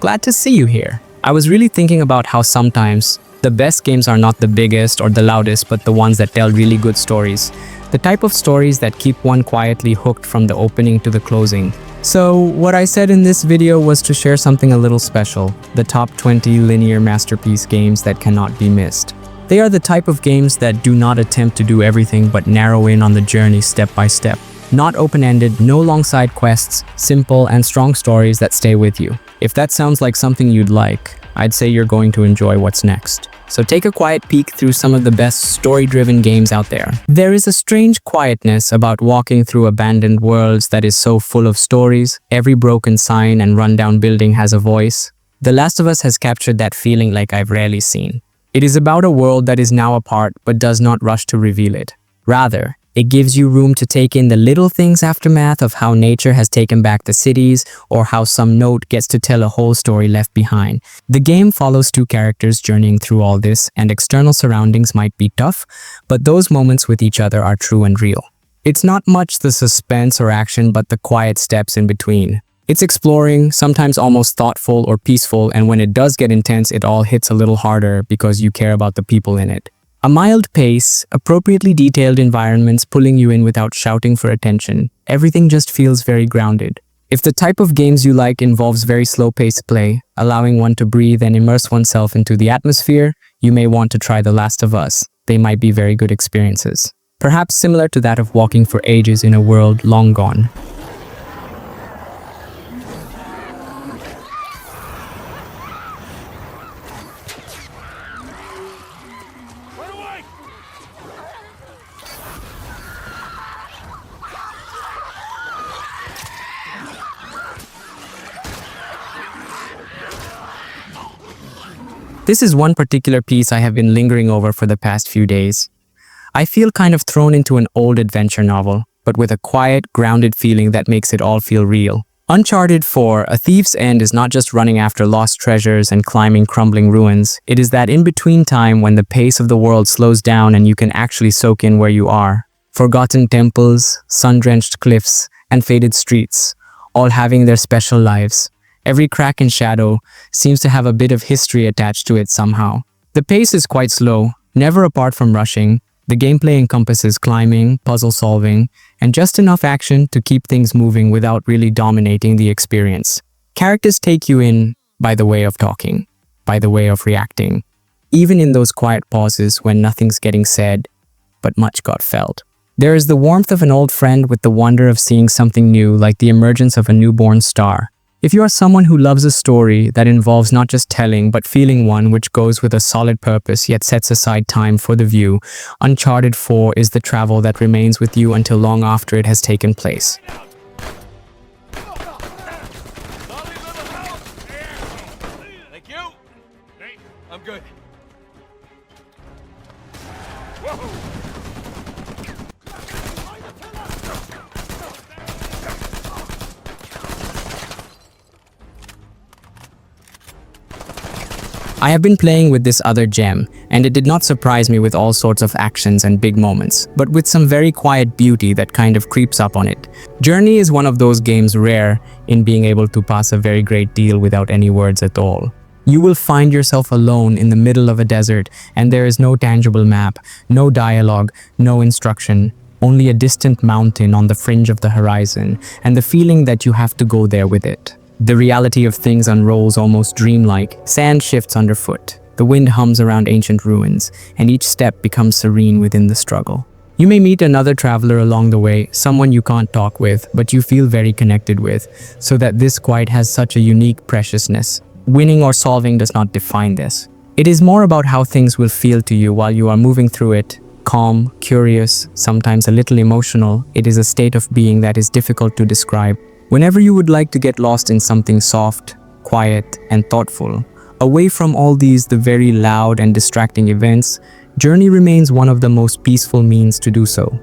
Glad to see you here. I was really thinking about how sometimes the best games are not the biggest or the loudest, but the ones that tell really good stories. The type of stories that keep one quietly hooked from the opening to the closing. So, what I said in this video was to share something a little special, the top 20 linear masterpiece games that cannot be missed. They are the type of games that do not attempt to do everything but narrow in on the journey step by step. Not open-ended, no long side quests, simple and strong stories that stay with you. If that sounds like something you'd like, I'd say you're going to enjoy what's next. So take a quiet peek through some of the best story-driven games out there. There is a strange quietness about walking through abandoned worlds that is so full of stories. Every broken sign and rundown building has a voice. The Last of Us has captured that feeling like I've rarely seen. It is about a world that is now apart but does not rush to reveal it. Rather, it gives you room to take in the little things aftermath of how nature has taken back the cities or how some note gets to tell a whole story left behind. The game follows two characters journeying through all this, and external surroundings might be tough, but those moments with each other are true and real. It's not much the suspense or action, but the quiet steps in between. It's exploring, sometimes almost thoughtful or peaceful, and when it does get intense, it all hits a little harder because you care about the people in it. A mild pace, appropriately detailed environments pulling you in without shouting for attention. Everything just feels very grounded. If the type of games you like involves very slow-paced play, allowing one to breathe and immerse oneself into the atmosphere, you may want to try The Last of Us. They might be very good experiences. Perhaps similar to that of walking for ages in a world long gone. This is one particular piece I have been lingering over for the past few days. I feel kind of thrown into an old adventure novel, but with a quiet, grounded feeling that makes it all feel real. Uncharted 4, A Thief's End is not just running after lost treasures and climbing crumbling ruins. It is that in-between time when the pace of the world slows down and you can actually soak in where you are. Forgotten temples, sun-drenched cliffs, and faded streets, all having their special lives. Every crack and shadow seems to have a bit of history attached to it somehow. The pace is quite slow, never apart from rushing. The gameplay encompasses climbing, puzzle solving, and just enough action to keep things moving without really dominating the experience. Characters take you in by the way of talking, by the way of reacting, even in those quiet pauses when nothing's getting said, but much got felt. There is the warmth of an old friend with the wonder of seeing something new, like the emergence of a newborn star. If you are someone who loves a story that involves not just telling but feeling one, which goes with a solid purpose yet sets aside time for the view, Uncharted 4 is the travel that remains with you until long after it has taken place. Thank you. I'm good. Whoa. I have been playing with this other gem, and it did not surprise me with all sorts of actions and big moments, but with some very quiet beauty that kind of creeps up on it. Journey is one of those games rare in being able to pass a very great deal without any words at all. You will find yourself alone in the middle of a desert, and there is no tangible map, no dialogue, no instruction, only a distant mountain on the fringe of the horizon, and the feeling that you have to go there with it. The reality of things unrolls almost dreamlike. Sand shifts underfoot. The wind hums around ancient ruins, and each step becomes serene within the struggle. You may meet another traveler along the way, someone you can't talk with, but you feel very connected with, so that this quiet has such a unique preciousness. Winning or solving does not define this. It is more about how things will feel to you while you are moving through it. Calm, curious, sometimes a little emotional. It is a state of being that is difficult to describe. Whenever you would like to get lost in something soft, quiet, and thoughtful, away from all these the very loud and distracting events, Journey remains one of the most peaceful means to do so.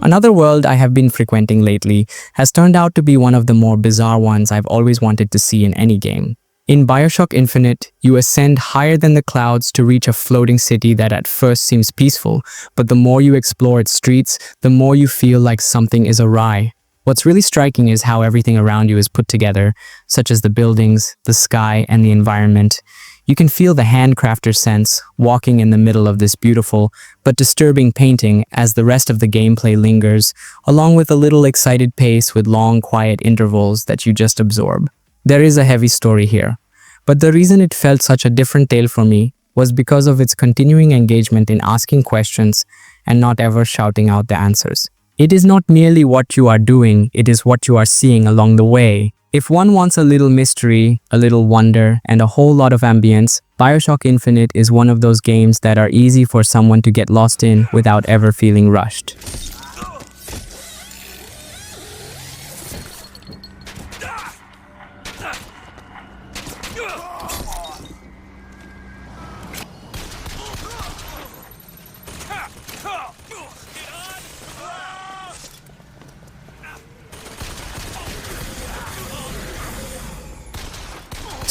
Another world I have been frequenting lately has turned out to be one of the more bizarre ones I've always wanted to see in any game. In Bioshock Infinite, you ascend higher than the clouds to reach a floating city that at first seems peaceful, but the more you explore its streets, the more you feel like something is awry. What's really striking is how everything around you is put together, such as the buildings, the sky, and the environment. You can feel the handcrafter's sense, walking in the middle of this beautiful but disturbing painting as the rest of the gameplay lingers, along with a little excited pace with long, quiet intervals that you just absorb. There is a heavy story here, but the reason it felt such a different tale for me was because of its continuing engagement in asking questions and not ever shouting out the answers. It is not merely what you are doing, it is what you are seeing along the way. If one wants a little mystery, a little wonder, and a whole lot of ambience, Bioshock Infinite is one of those games that are easy for someone to get lost in without ever feeling rushed.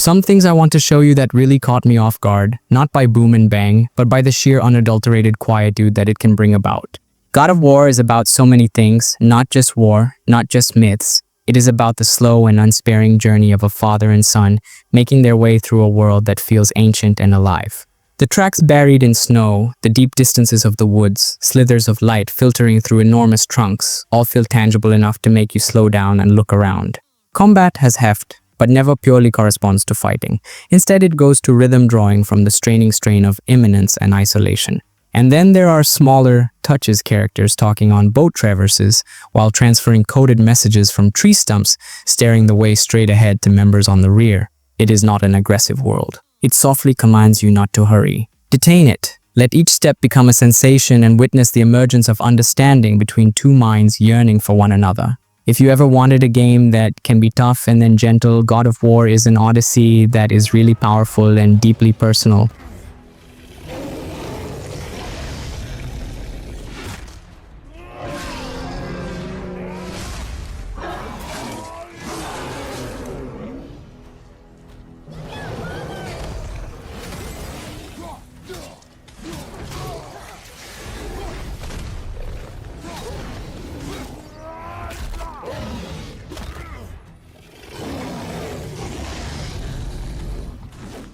Some things I want to show you that really caught me off guard, not by boom and bang, but by the sheer unadulterated quietude that it can bring about. God of War is about so many things, not just war, not just myths. It is about the slow and unsparing journey of a father and son making their way through a world that feels ancient and alive. The tracks buried in snow, the deep distances of the woods, slithers of light filtering through enormous trunks, all feel tangible enough to make you slow down and look around. Combat has heft, but never purely corresponds to fighting. Instead, it goes to rhythm drawing from the straining strain of imminence and isolation. And then there are smaller, touches characters talking on boat traverses while transferring coded messages from tree stumps, staring the way straight ahead to members on the rear. It is not an aggressive world. It softly commands you not to hurry. Detain it. Let each step become a sensation and witness the emergence of understanding between two minds yearning for one another. If you ever wanted a game that can be tough and then gentle, God of War is an odyssey that is really powerful and deeply personal.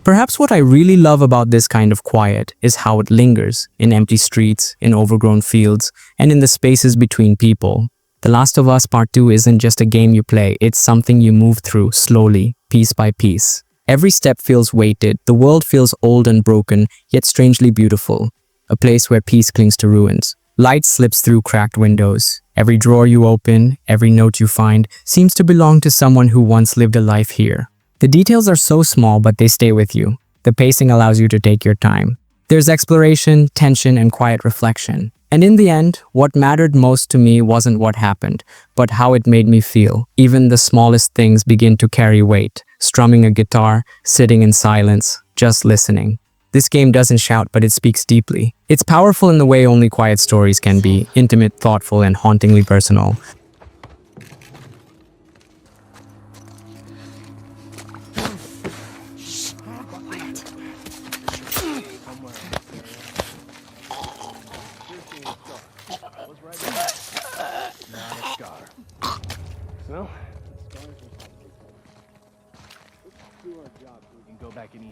Perhaps what I really love about this kind of quiet is how it lingers in empty streets, in overgrown fields, and in the spaces between people. The Last of Us Part 2 isn't just a game you play, it's something you move through slowly, piece by piece. Every step feels weighted, the world feels old and broken, yet strangely beautiful. A place where peace clings to ruins. Light slips through cracked windows. Every drawer you open, every note you find, seems to belong to someone who once lived a life here. The details are so small, but they stay with you. The pacing allows you to take your time. There's exploration, tension, and quiet reflection. And in the end, what mattered most to me wasn't what happened, but how it made me feel. Even the smallest things begin to carry weight. Strumming a guitar, sitting in silence, just listening. This game doesn't shout, but it speaks deeply. It's powerful in the way only quiet stories can be, intimate, thoughtful, and hauntingly personal.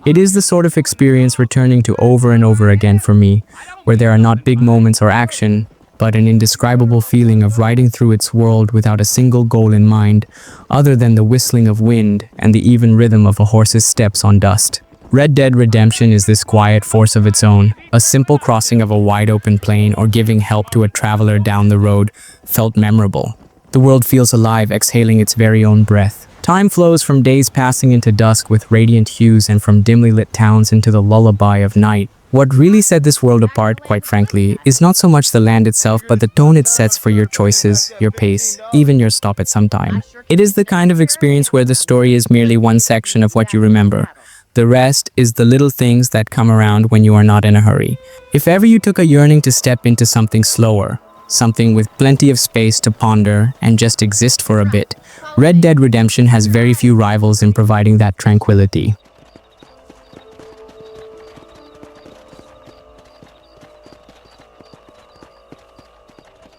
It is the sort of experience returning to over and over again for me, where there are not big moments or action, but an indescribable feeling of riding through its world without a single goal in mind, other than the whistling of wind and the even rhythm of a horse's steps on dust. Red Dead Redemption is this quiet force of its own. A simple crossing of a wide-open plain or giving help to a traveler down the road felt memorable. The world feels alive, exhaling its very own breath. Time flows from days passing into dusk with radiant hues and from dimly lit towns into the lullaby of night. What really set this world apart, quite frankly, is not so much the land itself, but the tone it sets for your choices, your pace, even your stop at some time. It is the kind of experience where the story is merely one section of what you remember. The rest is the little things that come around when you are not in a hurry. If ever you took a yearning to step into something slower, something with plenty of space to ponder and just exist for a bit. Red Dead Redemption has very few rivals in providing that tranquility.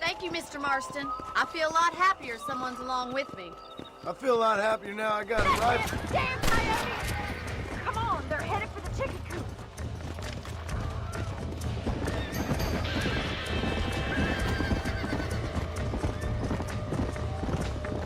Thank you, Mr. Marston. I feel a lot happier someone's along with me. I feel a lot happier now I got a rifle. Damn coyotes! Come on, they're headed for the chicken coop.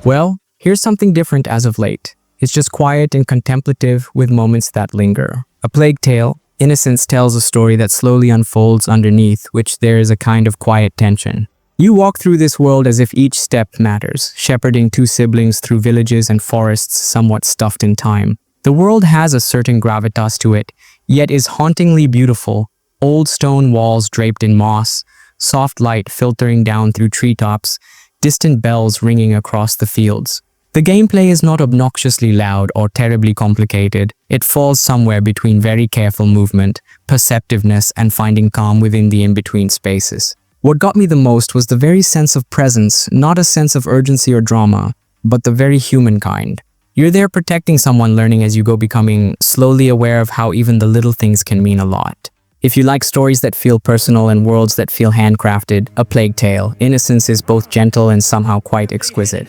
Well, here's something different as of late. It's just quiet and contemplative with moments that linger. A Plague Tale, Innocence tells a story that slowly unfolds underneath which there is a kind of quiet tension. You walk through this world as if each step matters, shepherding two siblings through villages and forests somewhat stuffed in time. The world has a certain gravitas to it, yet is hauntingly beautiful. Old stone walls draped in moss, soft light filtering down through treetops, distant bells ringing across the fields. The gameplay is not obnoxiously loud or terribly complicated. It falls somewhere between very careful movement, perceptiveness, and finding calm within the in-between spaces. What got me the most was the very sense of presence, not a sense of urgency or drama, but the very human kind. You're there protecting someone, learning as you go, becoming slowly aware of how even the little things can mean a lot. If you like stories that feel personal and worlds that feel handcrafted, A Plague Tale, Innocence is both gentle and somehow quite exquisite.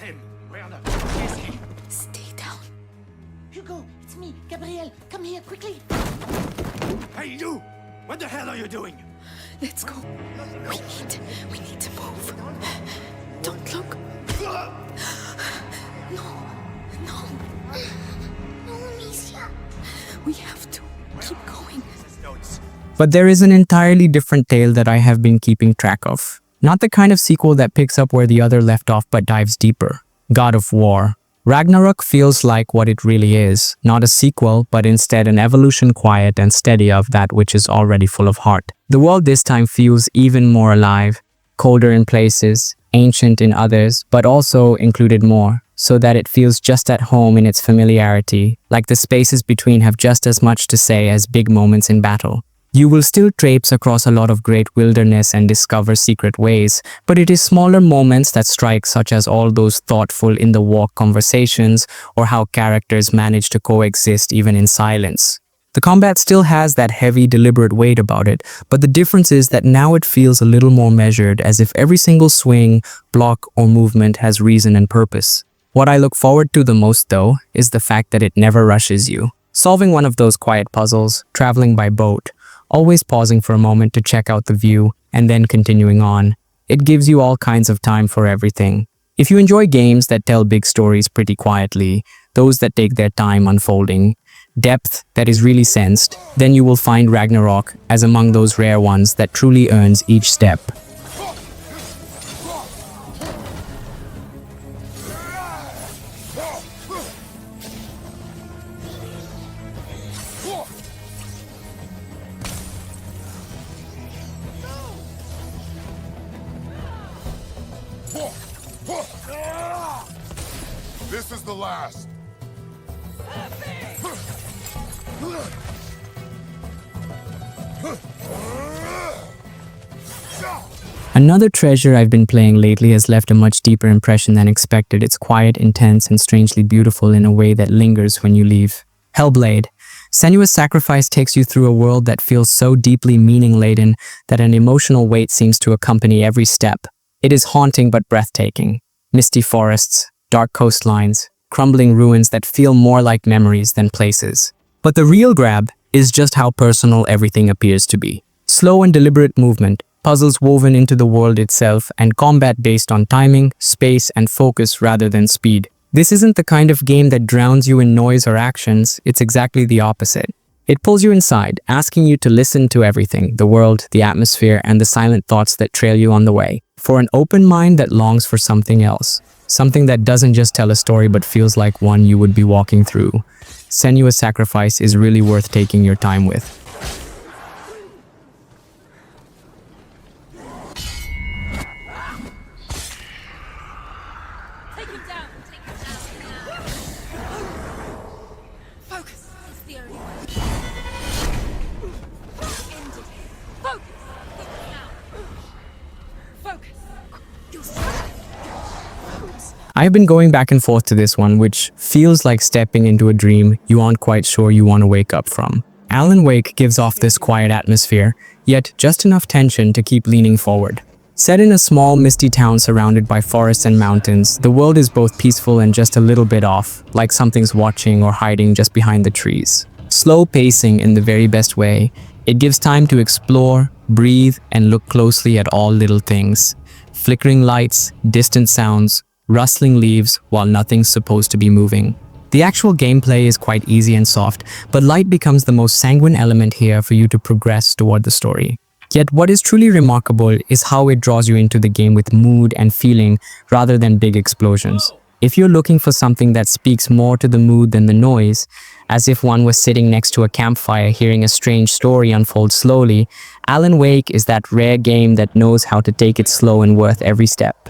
Stay down. Hugo, it's me, Gabrielle. Come here, quickly. Hey, you! What the hell are you doing? Let's go. We need to move. Don't look. No. No, Amicia. We have to keep going. But there is an entirely different tale that I have been keeping track of. Not the kind of sequel that picks up where the other left off but dives deeper. God of War Ragnarok feels like what it really is, not a sequel, but instead an evolution, quiet and steady, of that which is already full of heart. The world this time feels even more alive, colder in places, ancient in others, but also included more, so that it feels just at home in its familiarity, like the spaces between have just as much to say as big moments in battle. You will still traipse across a lot of great wilderness and discover secret ways, but it is smaller moments that strike, such as all those thoughtful in-the-walk conversations or how characters manage to coexist even in silence. The combat still has that heavy, deliberate weight about it, but the difference is that now it feels a little more measured, as if every single swing, block, or movement has reason and purpose. What I look forward to the most, though, is the fact that it never rushes you. Solving one of those quiet puzzles, traveling by boat, always pausing for a moment to check out the view, and then continuing on. It gives you all kinds of time for everything. If you enjoy games that tell big stories pretty quietly, those that take their time unfolding, depth that is really sensed, then you will find Ragnarok as among those rare ones that truly earns each step. This is the last. Another treasure I've been playing lately has left a much deeper impression than expected. It's quiet, intense, and strangely beautiful in a way that lingers when you leave. Hellblade. Senuous sacrifice takes you through a world that feels so deeply meaning-laden that an emotional weight seems to accompany every step. It is haunting but breathtaking. Misty forests, dark coastlines, crumbling ruins that feel more like memories than places. But the real grab is just how personal everything appears to be. Slow and deliberate movement, puzzles woven into the world itself, and combat based on timing, space, and focus rather than speed. This isn't the kind of game that drowns you in noise or actions. It's exactly the opposite. It pulls you inside, asking you to listen to everything, the world, the atmosphere, and the silent thoughts that trail you on the way. For an open mind that longs for something else. Something that doesn't just tell a story but feels like one you would be walking through. Senuous sacrifice is really worth taking your time with. Take him down. Take him down. Focus. It's the only way. End it. Focus. Now. Focus. I've been going back and forth to this one, which feels like stepping into a dream you aren't quite sure you want to wake up from. Alan Wake gives off this quiet atmosphere, yet just enough tension to keep leaning forward. Set in a small, misty town surrounded by forests and mountains, the world is both peaceful and just a little bit off, like something's watching or hiding just behind the trees. Slow pacing in the very best way, it gives time to explore, breathe, and look closely at all little things. Flickering lights, distant sounds, rustling leaves while nothing's supposed to be moving. The actual gameplay is quite easy and soft, but light becomes the most sanguine element here for you to progress toward the story. Yet what is truly remarkable is how it draws you into the game with mood and feeling rather than big explosions. If you're looking for something that speaks more to the mood than the noise, as if one was sitting next to a campfire hearing a strange story unfold slowly, Alan Wake is that rare game that knows how to take it slow and worth every step.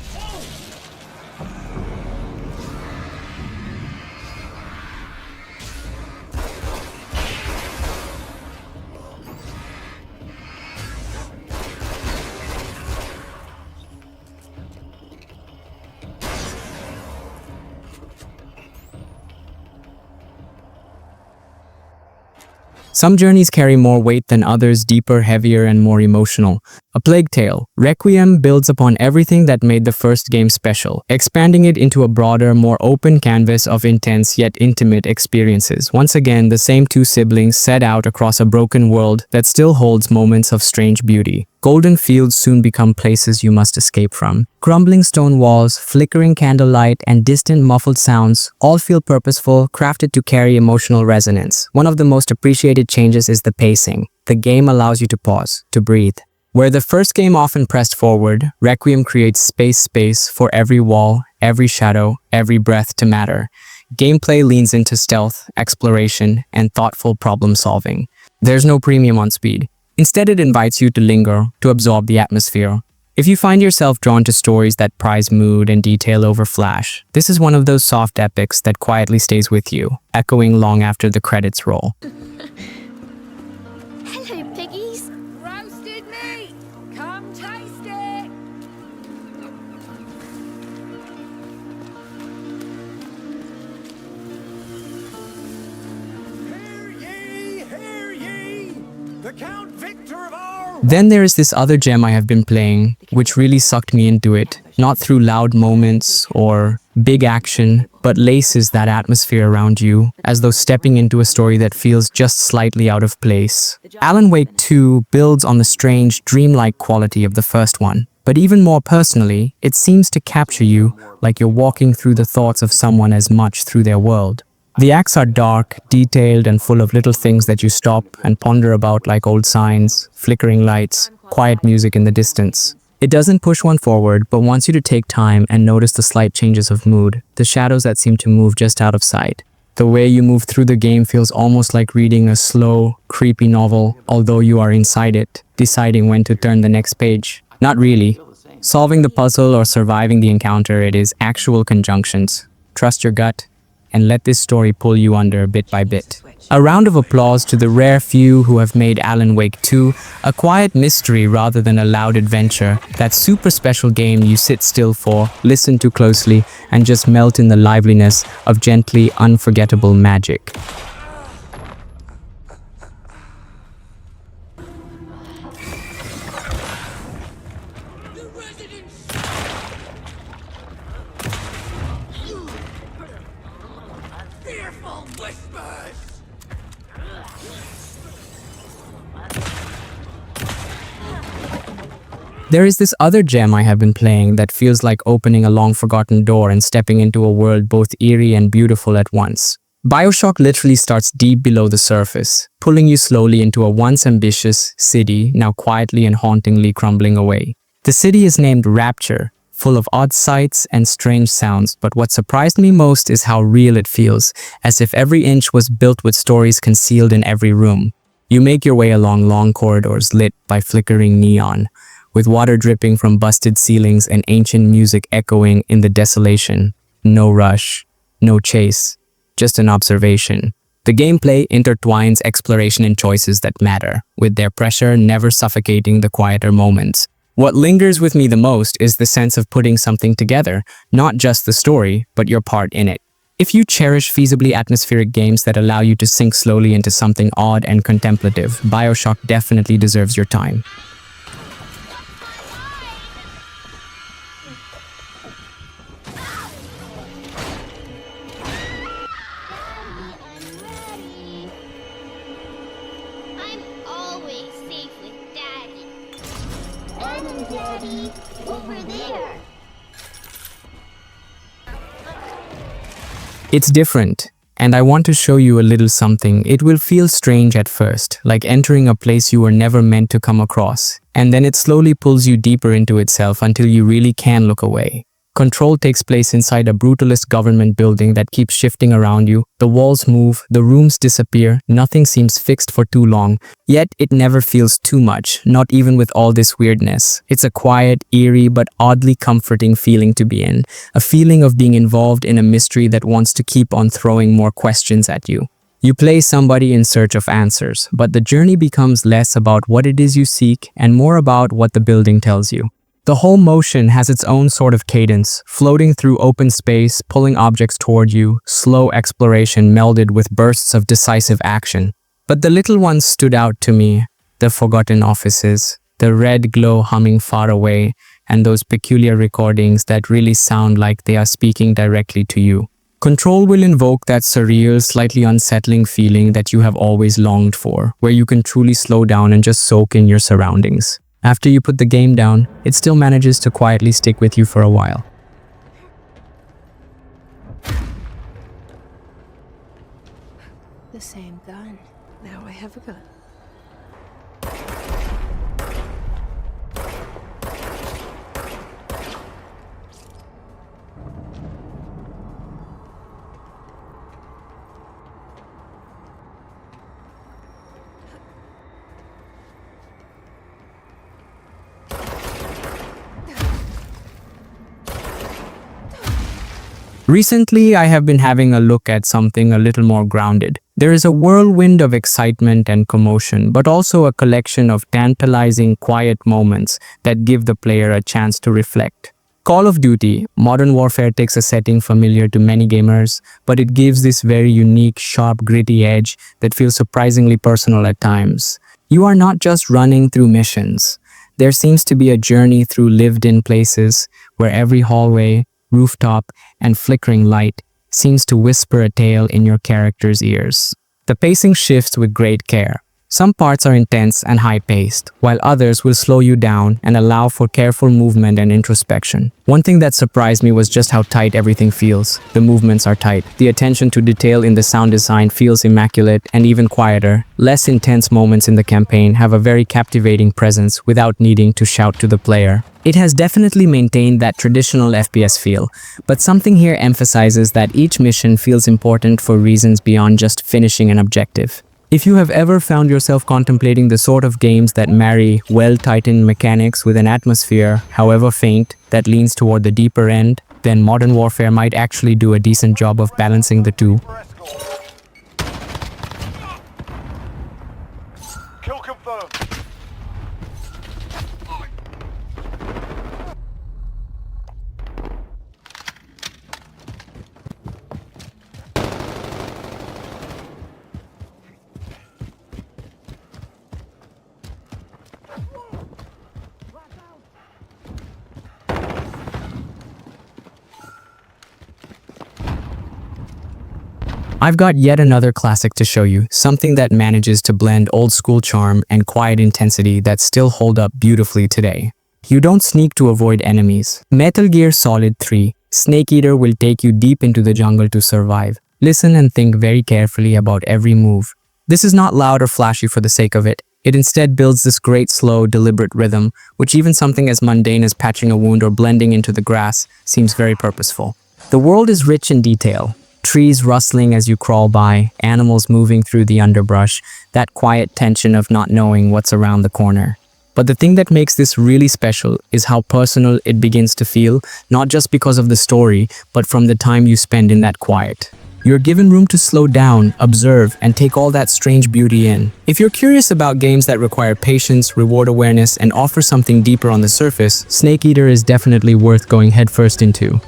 Some journeys carry more weight than others, deeper, heavier, and more emotional. A Plague Tale, Requiem builds upon everything that made the first game special, expanding it into a broader, more open canvas of intense yet intimate experiences. Once again, the same two siblings set out across a broken world that still holds moments of strange beauty. Golden fields soon become places you must escape from. Crumbling stone walls, flickering candlelight, and distant muffled sounds all feel purposeful, crafted to carry emotional resonance. One of the most appreciated changes is the pacing. The game allows you to pause, to breathe. Where the first game often pressed forward, Requiem creates space for every wall, every shadow, every breath to matter. Gameplay leans into stealth, exploration, and thoughtful problem solving. There's no premium on speed. Instead, it invites you to linger, to absorb the atmosphere. If you find yourself drawn to stories that prize mood and detail over flash, this is one of those soft epics that quietly stays with you, echoing long after the credits roll. Hello, piggies. Roasted meat! Come taste it! Hear ye! The Count Victor of our... Then there is this other gem I have been playing, which really sucked me into it, not through loud moments or big action, but laces that atmosphere around you, as though stepping into a story that feels just slightly out of place. Alan Wake 2 builds on the strange, dreamlike quality of the first one, but even more personally, it seems to capture you like you're walking through the thoughts of someone as much through their world. The acts are dark, detailed, and full of little things that you stop and ponder about, like old signs, flickering lights, quiet music in the distance. It doesn't push one forward, but wants you to take time and notice the slight changes of mood, the shadows that seem to move just out of sight. The way you move through the game feels almost like reading a slow, creepy novel, although you are inside it, deciding when to turn the next page. Not really. Solving the puzzle or surviving the encounter, it is actual conjunctions. Trust your gut, and let this story pull you under bit by bit. A round of applause to the rare few who have made Alan Wake 2 a quiet mystery rather than a loud adventure, that super special game you sit still for, listen to closely, and just melt in the liveliness of gently unforgettable magic. Fearful whispers! There is this other gem I have been playing that feels like opening a long-forgotten door and stepping into a world both eerie and beautiful at once. Bioshock literally starts deep below the surface, pulling you slowly into a once ambitious city, now quietly and hauntingly crumbling away. The city is named Rapture, full of odd sights and strange sounds, but what surprised me most is how real it feels, as if every inch was built with stories concealed in every room. You make your way along long corridors lit by flickering neon, with water dripping from busted ceilings and ancient music echoing in the desolation. No rush, no chase, just an observation. The gameplay intertwines exploration and choices that matter, with their pressure never suffocating the quieter moments. What lingers with me the most is the sense of putting something together, not just the story, but your part in it. If you cherish feasibly atmospheric games that allow you to sink slowly into something odd and contemplative, Bioshock definitely deserves your time. I'm always safe with Daddy. Daddy, over there. It's different, and I want to show you a little something. It will feel strange at first, like entering a place you were never meant to come across, and then it slowly pulls you deeper into itself until you really can look away. Control takes place inside a brutalist government building that keeps shifting around you. The walls move, the rooms disappear, nothing seems fixed for too long, yet it never feels too much, not even with all this weirdness. It's a quiet, eerie, but oddly comforting feeling to be in, a feeling of being involved in a mystery that wants to keep on throwing more questions at you. You play somebody in search of answers, but the journey becomes less about what it is you seek and more about what the building tells you. The whole motion has its own sort of cadence, floating through open space, pulling objects toward you, slow exploration melded with bursts of decisive action. But the little ones stood out to me, the forgotten offices, the red glow humming far away, and those peculiar recordings that really sound like they are speaking directly to you. Control will invoke that surreal, slightly unsettling feeling that you have always longed for, where you can truly slow down and just soak in your surroundings. After you put the game down, it still manages to quietly stick with you for a while. The same gun. Now I have a gun. Recently, I have been having a look at something a little more grounded. There is a whirlwind of excitement and commotion, but also a collection of tantalizing, quiet moments that give the player a chance to reflect. Call of Duty, Modern Warfare takes a setting familiar to many gamers, but it gives this very unique, sharp, gritty edge that feels surprisingly personal at times. You are not just running through missions. There seems to be a journey through lived-in places where every hallway, rooftop, and flickering light seems to whisper a tale in your character's ears. The pacing shifts with great care. Some parts are intense and high-paced, while others will slow you down and allow for careful movement and introspection. One thing that surprised me was just how tight everything feels. The movements are tight. The attention to detail in the sound design feels immaculate and even quieter. Less intense moments in the campaign have a very captivating presence without needing to shout to the player. It has definitely maintained that traditional FPS feel, but something here emphasizes that each mission feels important for reasons beyond just finishing an objective. If you have ever found yourself contemplating the sort of games that marry well-tightened mechanics with an atmosphere, however faint, that leans toward the deeper end, then Modern Warfare might actually do a decent job of balancing the two. Kill confirmed. I've got yet another classic to show you, something that manages to blend old-school charm and quiet intensity that still hold up beautifully today. You don't sneak to avoid enemies. Metal Gear Solid 3, Snake Eater will take you deep into the jungle to survive. Listen and think very carefully about every move. This is not loud or flashy for the sake of it. It instead builds this great, slow, deliberate rhythm, which even something as mundane as patching a wound or blending into the grass seems very purposeful. The world is rich in detail. Trees rustling as you crawl by, animals moving through the underbrush, that quiet tension of not knowing what's around the corner. But the thing that makes this really special is how personal it begins to feel, not just because of the story, but from the time you spend in that quiet. You're given room to slow down, observe, and take all that strange beauty in. If you're curious about games that require patience, reward awareness, and offer something deeper on the surface, Snake Eater is definitely worth going headfirst into.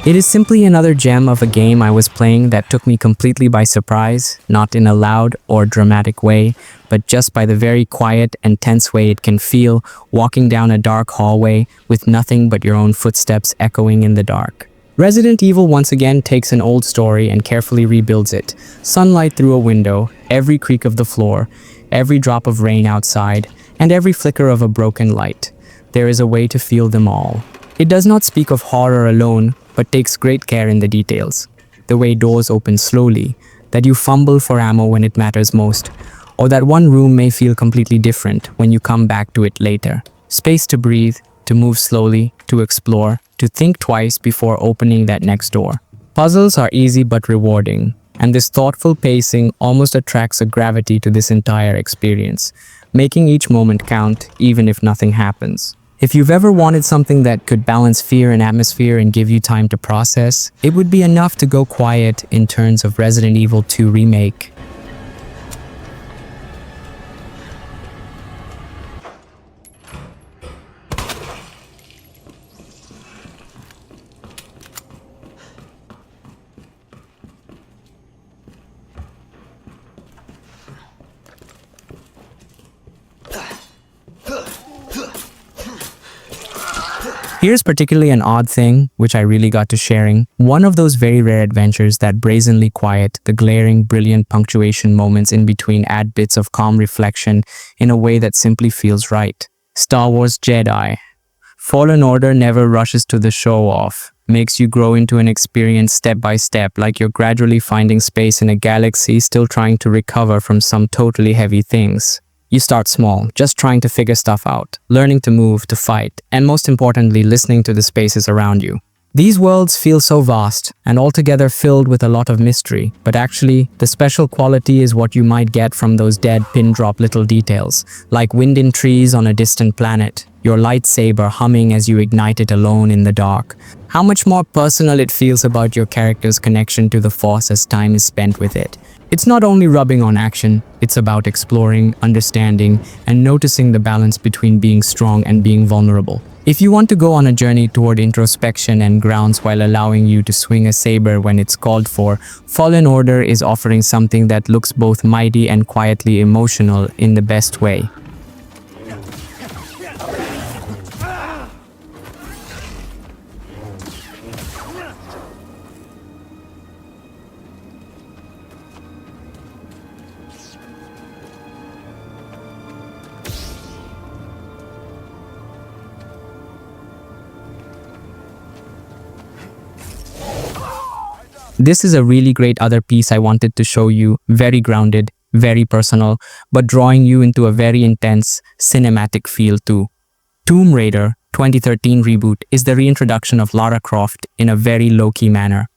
It is simply another gem of a game I was playing that took me completely by surprise, not in a loud or dramatic way, but just by the very quiet and tense way it can feel walking down a dark hallway with nothing but your own footsteps echoing in the dark. Resident Evil once again takes an old story and carefully rebuilds it. Sunlight through a window, every creak of the floor, every drop of rain outside, and every flicker of a broken light. There is a way to feel them all. It does not speak of horror alone, but takes great care in the details. The way doors open slowly, that you fumble for ammo when it matters most, or that one room may feel completely different when you come back to it later. Space to breathe, to move slowly, to explore, to think twice before opening that next door. Puzzles are easy but rewarding, and this thoughtful pacing almost attracts a gravity to this entire experience, making each moment count even if nothing happens. If you've ever wanted something that could balance fear and atmosphere and give you time to process, it would be enough to go quiet in terms of Resident Evil 2 Remake. Here's particularly an odd thing, which I really got to sharing. One of those very rare adventures that brazenly quiet, the glaring, brilliant punctuation moments in between add bits of calm reflection in a way that simply feels right. Star Wars Jedi. Fallen Order never rushes to the show-off, makes you grow into an experience step by step, like you're gradually finding space in a galaxy still trying to recover from some totally heavy things. You start small, just trying to figure stuff out, learning to move, to fight, and most importantly, listening to the spaces around you. These worlds feel so vast and altogether filled with a lot of mystery, but actually, the special quality is what you might get from those dead pin-drop little details, like wind in trees on a distant planet, your lightsaber humming as you ignite it alone in the dark. How much more personal it feels about your character's connection to the Force as time is spent with it. It's not only rubbing on action, it's about exploring, understanding, and noticing the balance between being strong and being vulnerable. If you want to go on a journey toward introspection and grounds while allowing you to swing a saber when it's called for, Fallen Order is offering something that looks both mighty and quietly emotional in the best way. This is a really great other piece I wanted to show you, very grounded, very personal, but drawing you into a very intense, cinematic feel too. Tomb Raider 2013 reboot is the reintroduction of Lara Croft in a very low-key manner.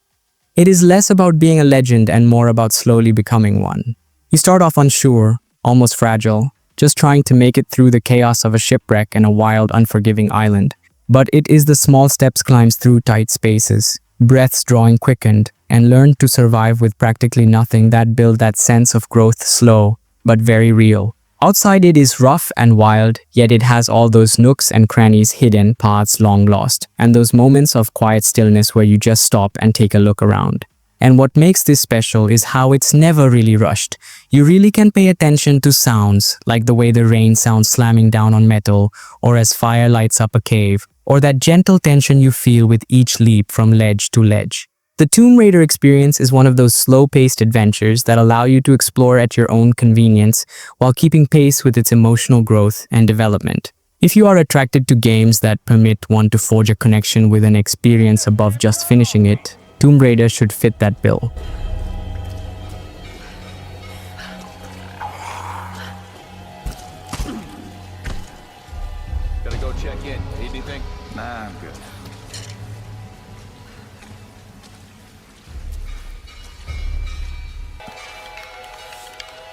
It is less about being a legend and more about slowly becoming one. You start off unsure, almost fragile, just trying to make it through the chaos of a shipwreck and a wild, unforgiving island. But it is the small steps climbs through tight spaces, breaths drawing quickened, and learned to survive with practically nothing that build that sense of growth slow, but very real. Outside it is rough and wild, yet it has all those nooks and crannies hidden, paths long lost, and those moments of quiet stillness where you just stop and take a look around. And what makes this special is how it's never really rushed. You really can pay attention to sounds, like the way the rain sounds slamming down on metal, or as fire lights up a cave, or that gentle tension you feel with each leap from ledge to ledge. The Tomb Raider experience is one of those slow-paced adventures that allow you to explore at your own convenience while keeping pace with its emotional growth and development. If you are attracted to games that permit one to forge a connection with an experience above just finishing it, Tomb Raider should fit that bill.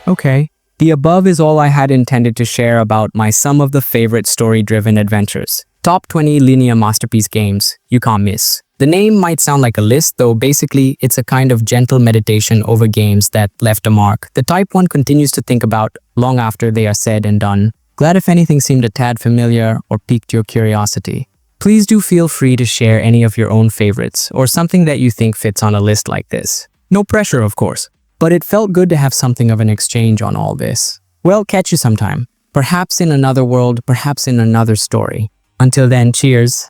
Okay. The above is all I had intended to share about my some of the favorite story-driven adventures. Top 20 linear masterpiece games you can't miss. The name might sound like a list, though basically it's a kind of gentle meditation over games that left a mark. The type one continues to think about long after they are said and done. Glad if anything seemed a tad familiar or piqued your curiosity. Please do feel free to share any of your own favorites or something that you think fits on a list like this. No pressure, of course, but it felt good to have something of an exchange on all this. Well, catch you sometime. Perhaps in another world, perhaps in another story. Until then, cheers.